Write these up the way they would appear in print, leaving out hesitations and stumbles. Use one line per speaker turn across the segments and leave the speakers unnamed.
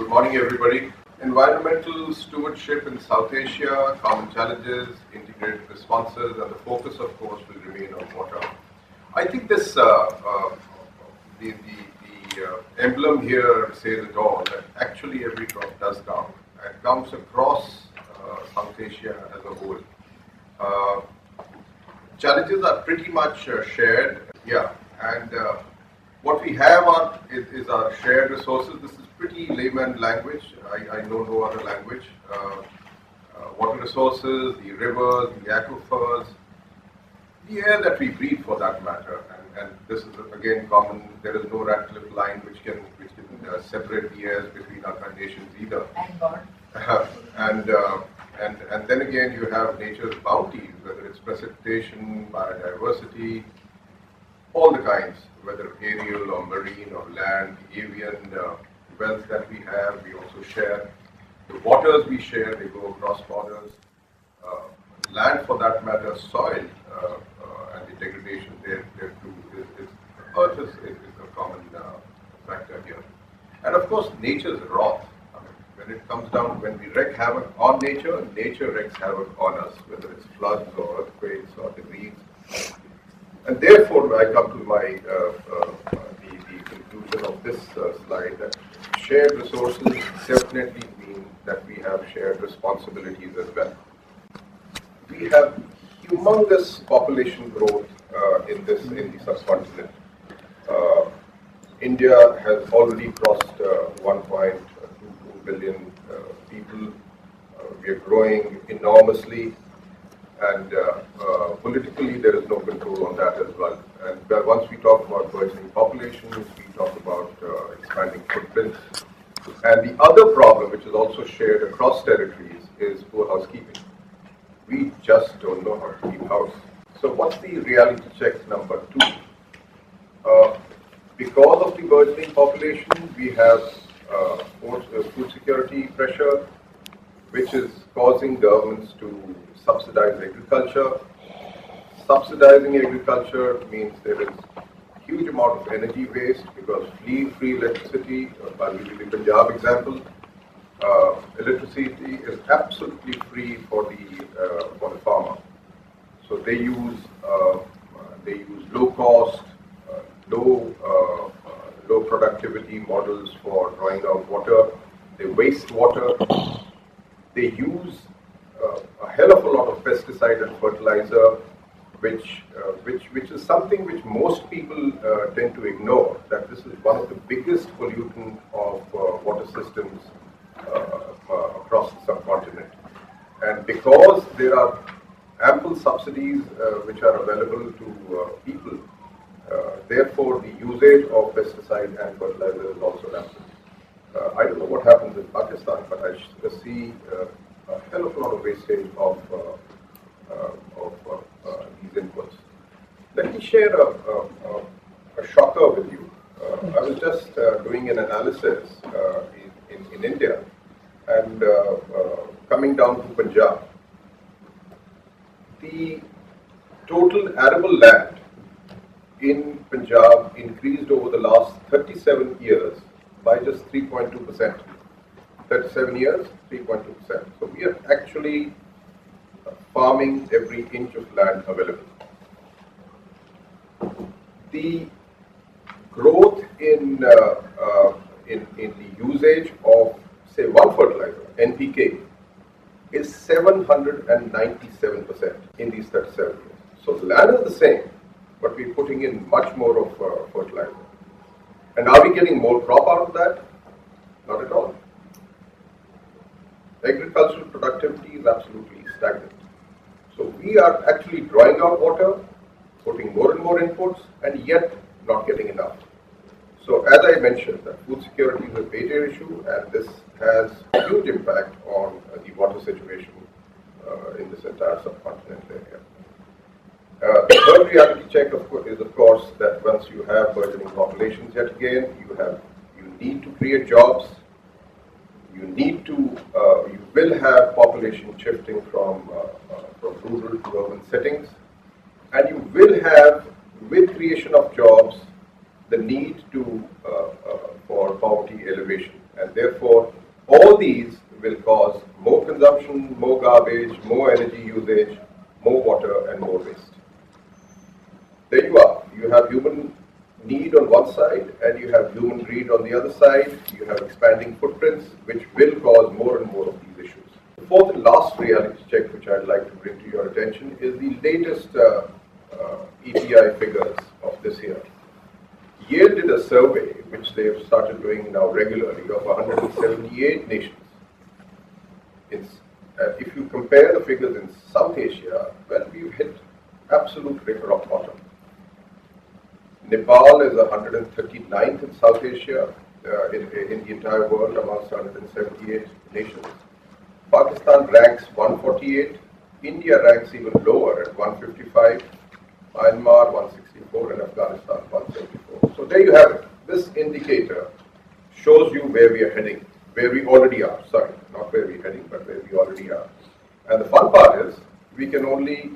Good morning, everybody. Environmental stewardship in South Asia, common challenges, integrated responses, and the focus, of course, will remain on water. I think this the emblem here says it all, that actually every drop does count and counts across South Asia as a whole. Challenges are pretty much shared, and what we have is our shared resources. This is pretty layman language. I know no other language. Water resources, the rivers, the aquifers, the air that we breathe for that matter. And this is again common. There is no Radcliffe line which can separate the airs between our conditions either. And then again you have nature's bounties, whether it's precipitation, biodiversity, all the kinds, whether aerial or marine or land, avian wealth that we have, we also share. The waters we share, they go across borders. Land, for that matter, soil, and the degradation there too. Earth is a common factor here. And of course, nature's wrath. I mean, when it comes down, when we wreak havoc on nature, nature wreaks havoc on us, whether it's floods or earthquakes or disease. And therefore, I come to my the conclusion of this slide that shared resources definitely mean that we have shared responsibilities as well. We have humongous population growth in the subcontinent. India has already crossed 1.22 billion people. We are growing enormously. And politically, there is no control on that as well. And once we talk about burgeoning populations, we talk about expanding footprints. And the other problem, which is also shared across territories, is poor housekeeping. We just don't know how to keep house. So what's the reality check number 2? Because of the burgeoning population, we have food security pressure, which is causing governments to subsidize agriculture. Subsidizing agriculture means there is huge amount of energy waste because free electricity, I'll give you the Punjab example, electricity is absolutely free for the farmer. So they use low cost, low productivity models for drawing out water. They waste water. They use a hell of a lot of pesticide and fertilizer, which is something which most people tend to ignore, that this is one of the biggest pollutant of water systems across the subcontinent. And because there are ample subsidies which are available to people, therefore the usage of pesticide and fertilizer is also rampant. I don't know what happens in Pakistan, but I see a hell of a lot of wastage of these inputs. Let me share a shocker with you. I was just doing an analysis in India and coming down to Punjab. The total arable land in Punjab increased over the last 37 years by just 3.2%. 37 years, 3.2%. So we are actually farming every inch of land available. The growth in the usage of, say, one fertilizer, NPK, is 797% in these 37 years. So the land is the same, but we're putting in much more of fertilizer. And are we getting more crop out of that? Not at all. Agricultural productivity is absolutely stagnant. So we are actually drawing out water, putting more and more inputs, and yet not getting enough. So as I mentioned, that food security is a major issue, and this has a huge impact on the water situation in this entire subcontinent area. The third reality check, is of course that once you have burgeoning populations, yet again, you need to create jobs. You will have population shifting from rural to urban settings, and you will have, with creation of jobs, the need for poverty elevation, and therefore All these will cause more consumption, more garbage, more energy usage, more water and more waste. There you are. You have human need on one side and you have human greed on the other side. You have expanding footprints which will cause more and more of these issues. The fourth and last reality check which I'd like to bring to your attention is the latest ETI figures of this year. Yale did a survey which they've started doing now regularly of 178 nations. If you compare the figures in South Asia, well, we've hit absolute rock bottom. Nepal is 139th in South Asia, in the entire world amongst 178 nations. Pakistan ranks 148, India ranks even lower at 155, Myanmar 164 and Afghanistan 174. So there you have it. This indicator shows you where we are heading, where we already are. Sorry, not where we're heading, but where we already are. And the fun part is we can only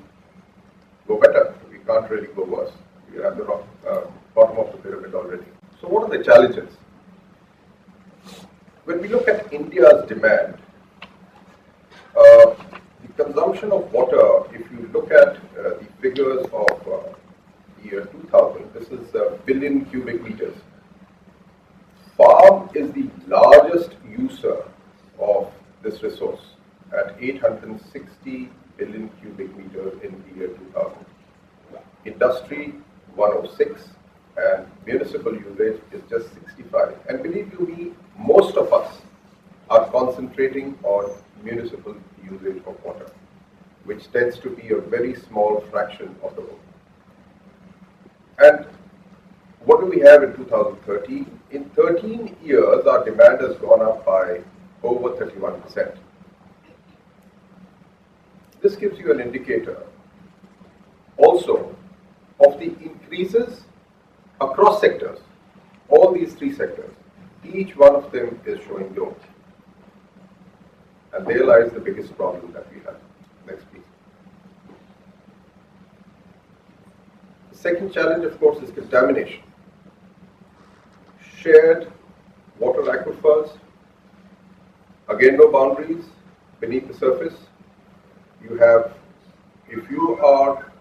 go better. We can't really go worse. We are at the bottom of the pyramid already. So what are the challenges? When we look at India's demand, the consumption of water, if you look at the figures of the year 2000, this is a billion cubic meters. Farm is the largest user of this resource at 860 billion cubic meters in the year 2000. Industry 106 and municipal usage is just 65. And believe you me, most of us are concentrating on municipal usage of water, which tends to be a very small fraction of the whole. And what do we have in 2013? In 13 years, our demand has gone up by over 31%. This gives you an indicator also of the increases across sectors, all these three sectors. Each one of them is showing growth. And there lies the biggest problem that we have. Next, please. The second challenge, of course, is contamination. Shared water aquifers, again no boundaries beneath the surface. You have, if you are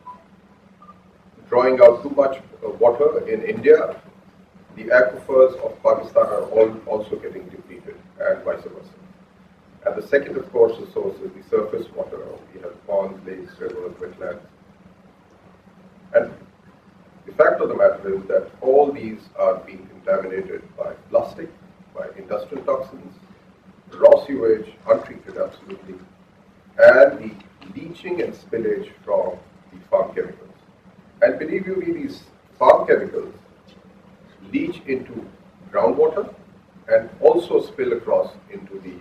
drawing out too much water in India, the aquifers of Pakistan are also getting depleted and vice versa. And the second, of course, source is the surface water. We have ponds, lakes, rivers, wetlands. And the fact of the matter is that all these are being contaminated by plastic, by industrial toxins, raw sewage, untreated absolutely, and the leaching and spillage from the farm chemicals. And believe you me, these farm chemicals leach into groundwater and also spill across into the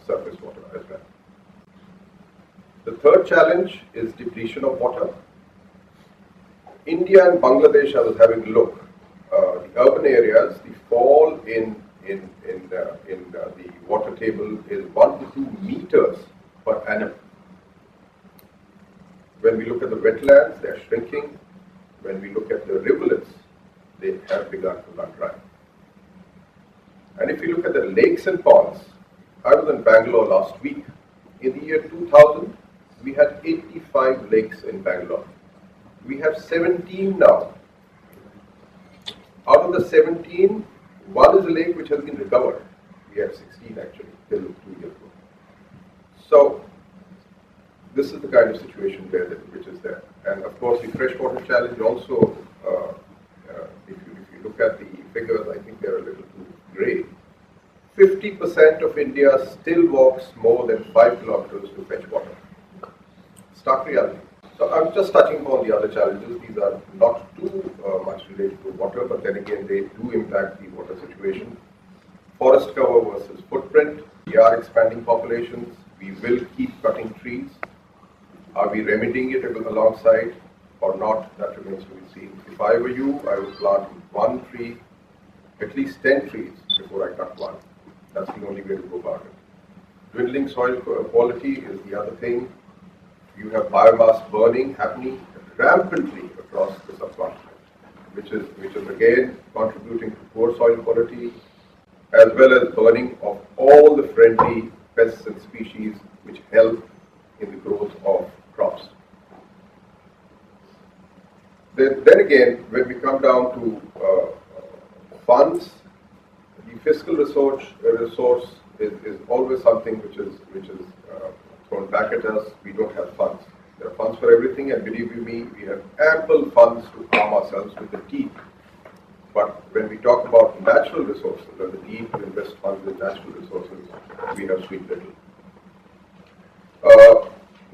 surface water as well. The third challenge is depletion of water. India and Bangladesh, I was having a look. The urban areas, the fall in the water table is 1 to 2 meters per annum. When we look at the wetlands, they are shrinking. When we look at the rivulets, they have begun to run dry. And if you look at the lakes and ponds, I was in Bangalore last week. In the year 2000, we had 85 lakes in Bangalore. We have 17 now. Out of the 17, one is a lake which has been recovered. We had 16 actually, till 2 years ago. So, this is the kind of situation which is there. And of course, the freshwater challenge also, if you look at the figures, I think they're a little too grey. 50% of India still walks more than 5 kilometers to fetch water. Stark reality. So I'm just touching upon the other challenges. These are not too much related to water, but then again they do impact the water situation. Forest cover versus footprint. We are expanding populations. We will keep cutting trees. Are we remedying it alongside or not? That remains to be seen. If I were you, I would plant 1 tree, at least 10 trees before I cut one. That's the only way to go about it. Dwindling soil quality is the other thing. You have biomass burning happening rampantly across the subcontinent, which is again contributing to poor soil quality, as well as burning of all the friendly pests and species which help in the growth of crops. Then again, when we come down to funds, the fiscal resource is always something which is thrown back at us. We don't have funds. There are funds for everything, and believe you me, we have ample funds to arm ourselves with the teeth. But when we talk about natural resources and the need to invest funds in natural resources, we have sweet little.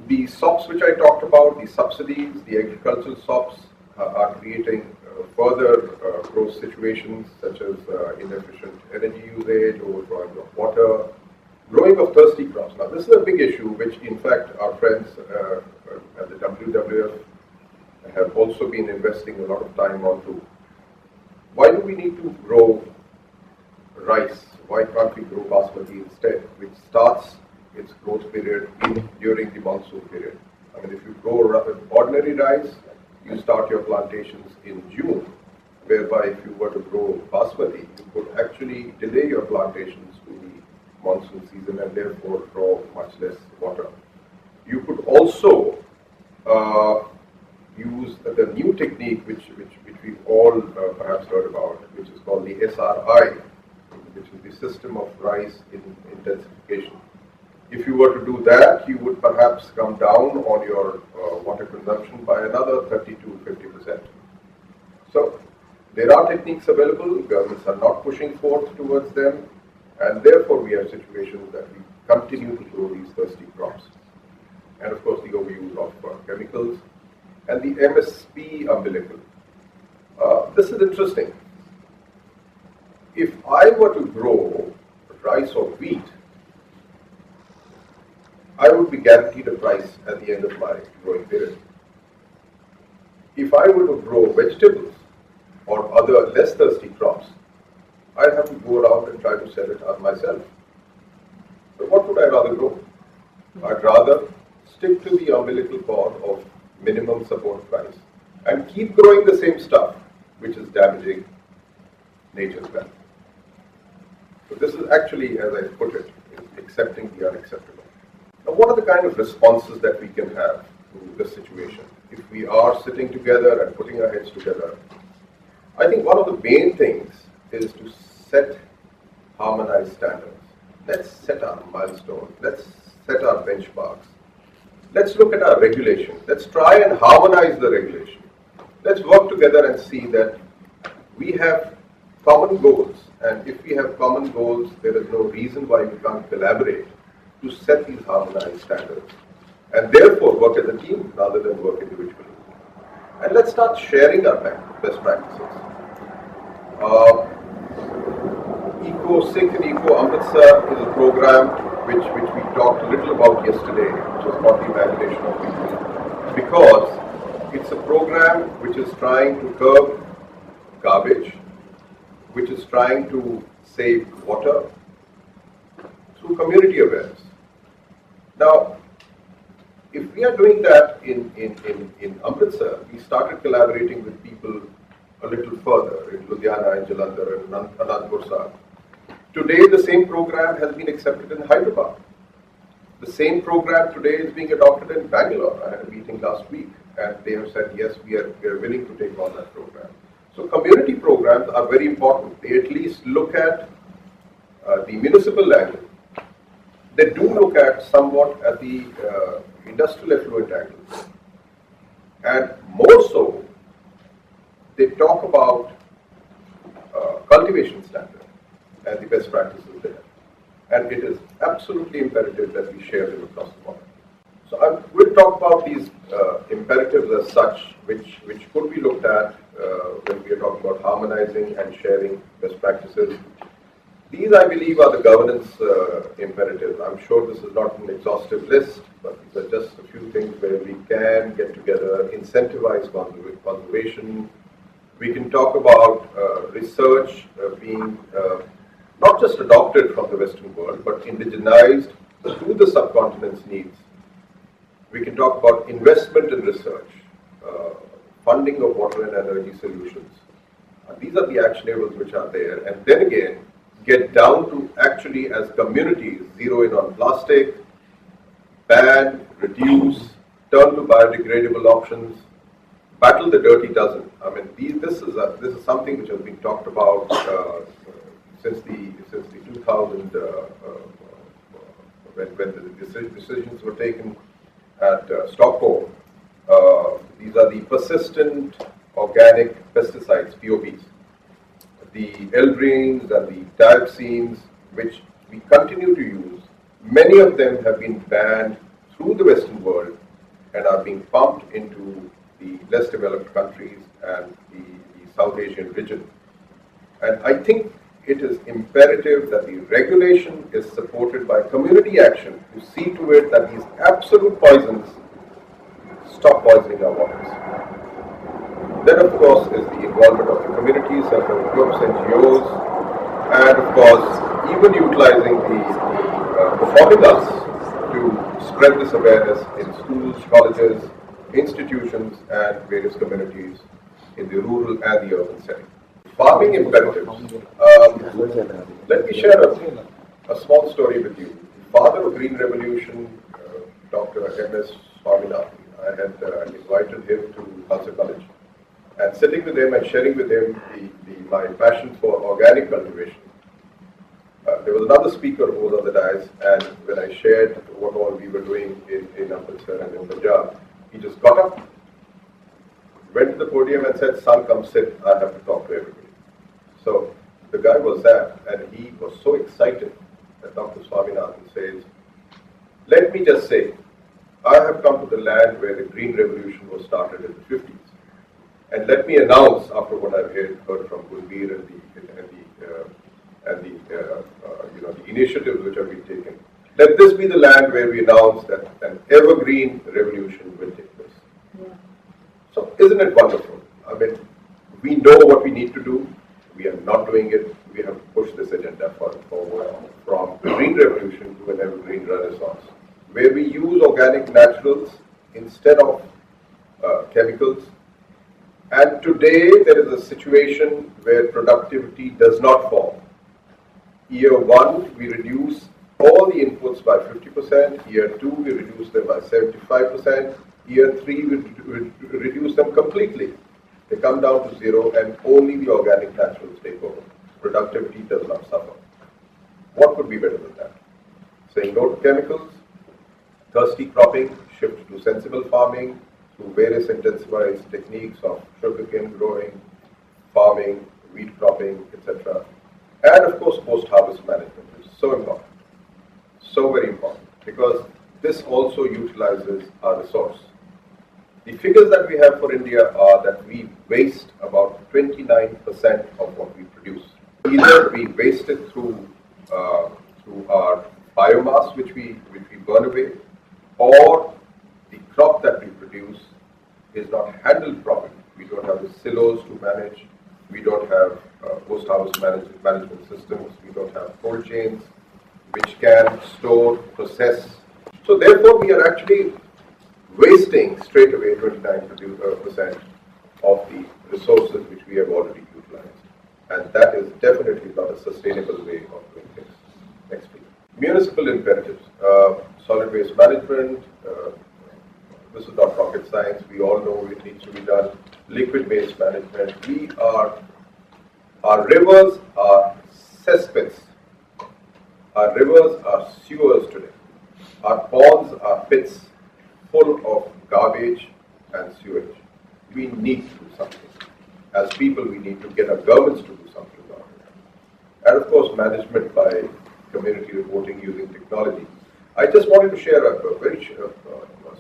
The SOPs which I talked about, the subsidies, the agricultural SOPs are creating further growth situations such as inefficient energy usage, overdrawing of water, growing of thirsty crops. Now this is a big issue which in fact our friends at the WWF have also been investing a lot of time onto. Why do we need to grow rice? Why can't we grow basmati instead, which starts its growth period during the monsoon period? I mean, if you grow ordinary rice, you start your plantations in June, whereby if you were to grow basmati, you could actually delay your plantations to the monsoon season and therefore draw much less water. You could also use the new technique which we've all perhaps heard about, which is called the SRI, which is the system of rice intensification. If you were to do that, you would perhaps come down on your water consumption by another 30 to 50%. So there are techniques available, governments are not pushing forth towards them, and therefore we have situations that we continue to grow these thirsty crops. And of course the overuse of chemicals and the MSP umbilical. This is interesting. If I were to grow rice or wheat, I would be guaranteed a price at the end of my growing period. If I were to grow vegetables or other less thirsty crops, I'd have to go around and try to sell it myself. So what would I rather grow? I'd rather stick to the umbilical cord of minimum support price and keep growing the same stuff which is damaging nature's balance. So this is actually, as I put it, is accepting the unacceptable. Now what are the kind of responses that we can have to this situation? If we are sitting together and putting our heads together, I think one of the main things is to set harmonized standards. Let's set our milestones. Let's set our benchmarks. Let's look at our regulation. Let's try and harmonize the regulation. Let's work together and see that we have common goals. And if we have common goals, there is no reason why we can't collaborate to set these harmonized standards. And therefore work as a team rather than work individually. And let's start sharing our best practices. Singh and Eco Amritsar is a program which we talked a little about yesterday, which was about the evaluation of people, because it's a program which is trying to curb garbage, which is trying to save water through community awareness. Now, if we are doing that in Amritsar, we started collaborating with people a little further in Ludhiana and Jalandhar and Anandpur Sahib. Today, the same program has been accepted in Hyderabad. The same program today is being adopted in Bangalore. I had a meeting last week, and they have said, yes, we are willing to take on that program. So community programs are very important. They at least look at the municipal angle. They do look at somewhat at the industrial effluent angle. And more so, they talk about cultivation standards and the best practices there. And it is absolutely imperative that we share them across the board. So we'll talk about these imperatives as such, which could be looked at when we are talking about harmonizing and sharing best practices. These, I believe, are the governance imperatives. I'm sure this is not an exhaustive list, but these are just a few things where we can get together, incentivize conservation. We can talk about research being not just adopted from the Western world, but indigenized to the subcontinent's needs. We can talk about investment in research, funding of water and energy solutions. These are the actionables which are there. And then again, get down to actually, as communities, zero in on plastic, ban, reduce, turn to biodegradable options, battle the dirty dozen. I mean, this is something which has been talked about since the 2000 when the decisions were taken at Stockholm. These are the persistent organic pesticides, POPs. The eldrines and the dioxins, which we continue to use, many of them have been banned through the Western world and are being pumped into the less developed countries and the South Asian region. And I think it is imperative that the regulation is supported by community action to see to it that these absolute poisons stop poisoning our waters. Then, of course, is the involvement of the communities, self-help groups, NGOs, and of course, even utilizing the performing arts to spread this awareness in schools, colleges, institutions, and various communities in the rural and the urban setting. Farming imperatives. Let me share a small story with you. The father of Green Revolution, Dr. M.S. Swaminathan, I had invited him to Khalsa College. And sitting with him and sharing with him my passion for organic cultivation. There was another speaker who was on the dais, and when I shared what all we were doing in Amritsar and in Punjab, he just got up, went to the podium and said, "Son, come sit, I have to talk to everybody." So the guy was there, and he was so excited that Dr. Swaminathan says, "Let me just say, I have come to the land where the Green Revolution was started in the 50s. And let me announce, after what I've heard from Gunbir and the initiatives which have been taken, let this be the land where we announce that an evergreen revolution will take place." Yeah. So isn't it wonderful? I mean, we know what we need to do. We are not doing it. We have to push this agenda forward from green revolution to an evergreen renaissance, where we use organic naturals instead of chemicals. And today there is a situation where productivity does not fall. Year 1, we reduce all the inputs by 50%. Year 2, we reduce them by 75%. Year 3, we reduce them completely. They come down to zero, and only the organic naturals take over. Productivity does not suffer. What could be better than that? Saying no to chemicals, thirsty cropping, shift to sensible farming, through various intensified techniques of sugarcane growing, farming, wheat cropping, etc. And of course, post-harvest management is so important, so very important, because this also utilizes our resource. The figures that we have for India are that we waste about 29% of what we produce. Either we waste it through our biomass, which we burn away, or the crop that we produce is not handled properly. We don't have the silos to manage. We don't have post-harvest management systems. We don't have cold chains which can store, process. So therefore, we are actually wasting straight away 29% of the resources which we have already utilized. And that is definitely not a sustainable way of doing things. Next, please. Municipal imperatives. Solid waste management. This is not rocket science. We all know it needs to be done. Liquid waste management. Our rivers are cesspits. Our rivers are sewers today. Our ponds are pits full of garbage and sewage. We need to do something. As people, we need to get our governments to do something about it. And of course, management by community reporting using technology. I just wanted to share a very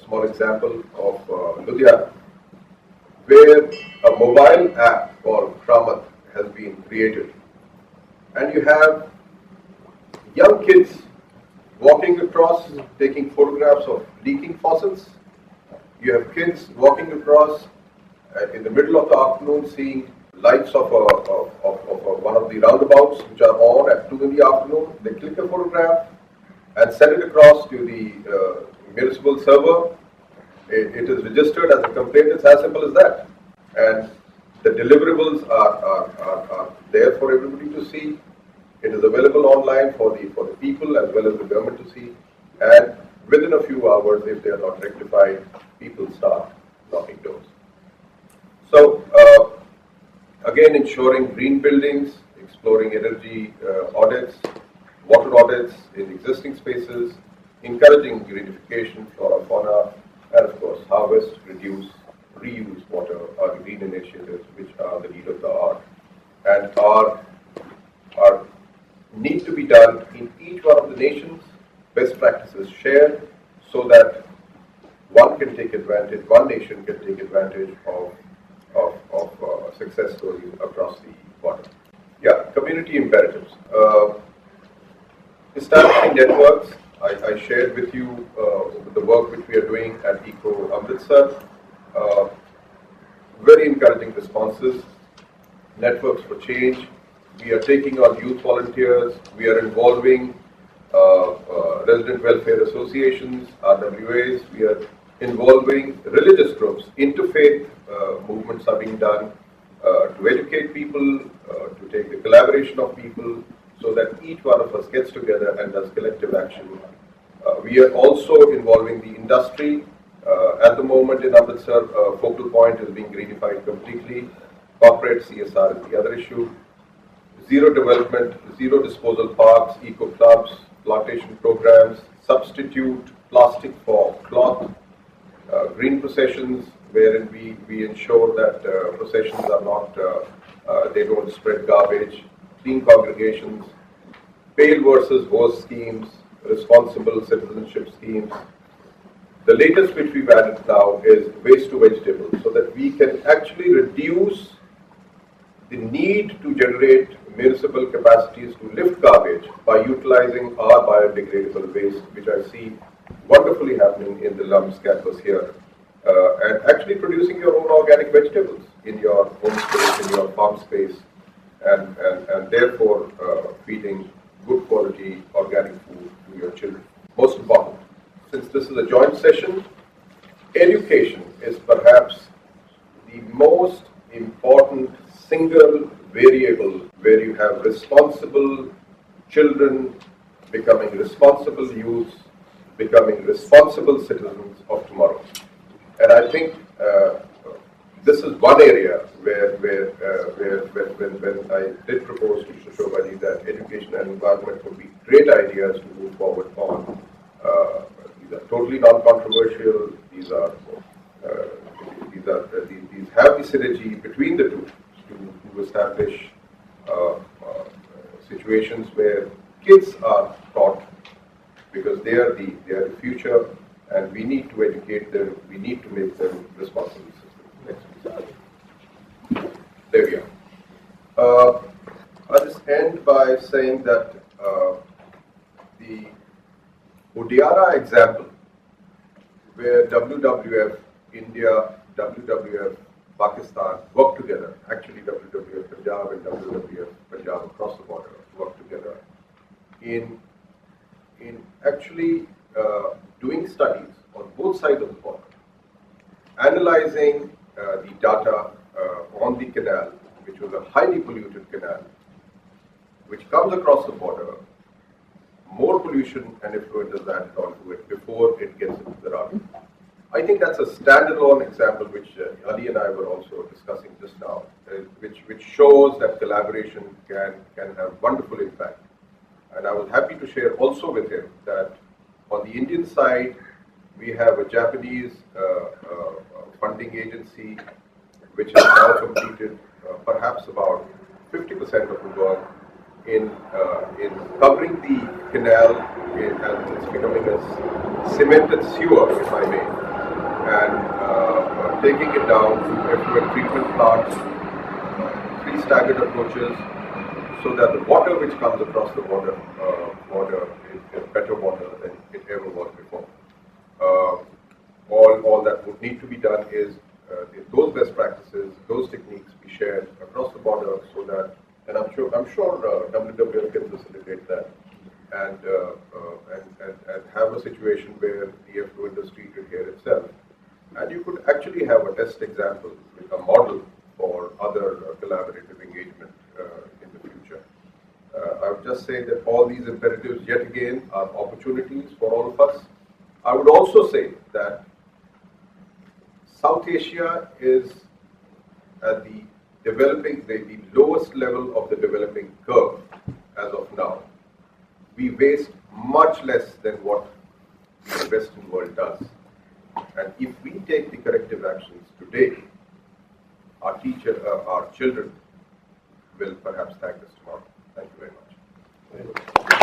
small example of Ludhiana, where a mobile app called Kramat has been created. And you have young kids walking across, taking photographs of leaking faucets. You have kids walking across in the middle of the afternoon, seeing lights of one of the roundabouts which are on at 2 in the afternoon. They click a photograph and send it across to the municipal server. It is registered as a complaint. It's as simple as that. And the deliverables are there for everybody to see. It is available online for the people as well as the government to see, and within a few hours, if they are not rectified, people start knocking doors. So, again, ensuring green buildings, exploring energy audits, water audits in existing spaces, encouraging greenification, flora, fauna, and of course, harvest, reduce, reuse water are the green initiatives which are the need of the hour and are need to be done in each one of the nations. Best practices shared so that one nation can take advantage of success stories across the border. Yeah, community imperatives. Establishing networks. I shared with you the work which we are doing at Eco Amritsar. Very encouraging responses. Networks for change. We are taking on youth volunteers. We are involving resident welfare associations, RWAs. We are involving religious groups. Interfaith movements are being done to educate people, to take the collaboration of people, so that each one of us gets together and does collective action. We are also involving the industry. At the moment in Amritsar, focal point is being greenified completely. Corporate CSR is the other issue. Zero development, zero disposal parks, eco clubs, plantation programs, substitute plastic for cloth, green processions, wherein we ensure that processions are not, they don't spread garbage, clean congregations, pale versus hose schemes, responsible citizenship schemes. The latest which we've added now is waste to vegetable, so that we can actually reduce the need to generate municipal capacities to lift garbage by utilizing our biodegradable waste, which I see wonderfully happening in the LUMS campus here, and actually producing your own organic vegetables in your home space, in your farm space, and therefore feeding good quality organic food to your children. Most important, since this is a joint session, education is perhaps the most important single variable where you have responsible children becoming responsible youths, becoming responsible citizens of tomorrow. And I think this is one area where when I did propose to Shobhaji that education and environment would be great ideas to move forward on. These are totally non-controversial. These have the synergy between the two to establish situations where kids are taught, because they are the future, and we need to educate them. We need to make them responsible citizens. Next, please. There we are. I'll just end by saying that the Udiara example, where WWF India, WWF Pakistan work together, actually WWF Punjab and WWF Punjab across the border work together in actually doing studies on both sides of the border, analyzing the data on the canal, which was a highly polluted canal, which comes across the border, more pollution and effluent is added onto it before it gets into the Ravi. I think that's a standalone example which Ali and I were also discussing just now, which shows that collaboration can have wonderful impact. And I was happy to share also with him that on the Indian side, we have a Japanese funding agency which has now completed perhaps about 50% of the work in covering the canal, and it's becoming a cemented sewer, if I may, and taking it down to effluent treatment plants, 3 staggered approaches, so that the water which comes across the border is better water than it ever was before. All that would need to be done is those best practices, those techniques be shared across the border, so that, and I'm sure WWF can facilitate that, and have a situation where the effluent is treated here itself. And you could actually have a test example with a model for other collaborative engagement in the future. I would just say that all these imperatives, yet again, are opportunities for all of us. I would also say that South Asia is at the lowest level of the developing curve as of now. We waste much less than what the Western world does. And if we take the corrective actions today, our children will perhaps thank us tomorrow. Thank you very much.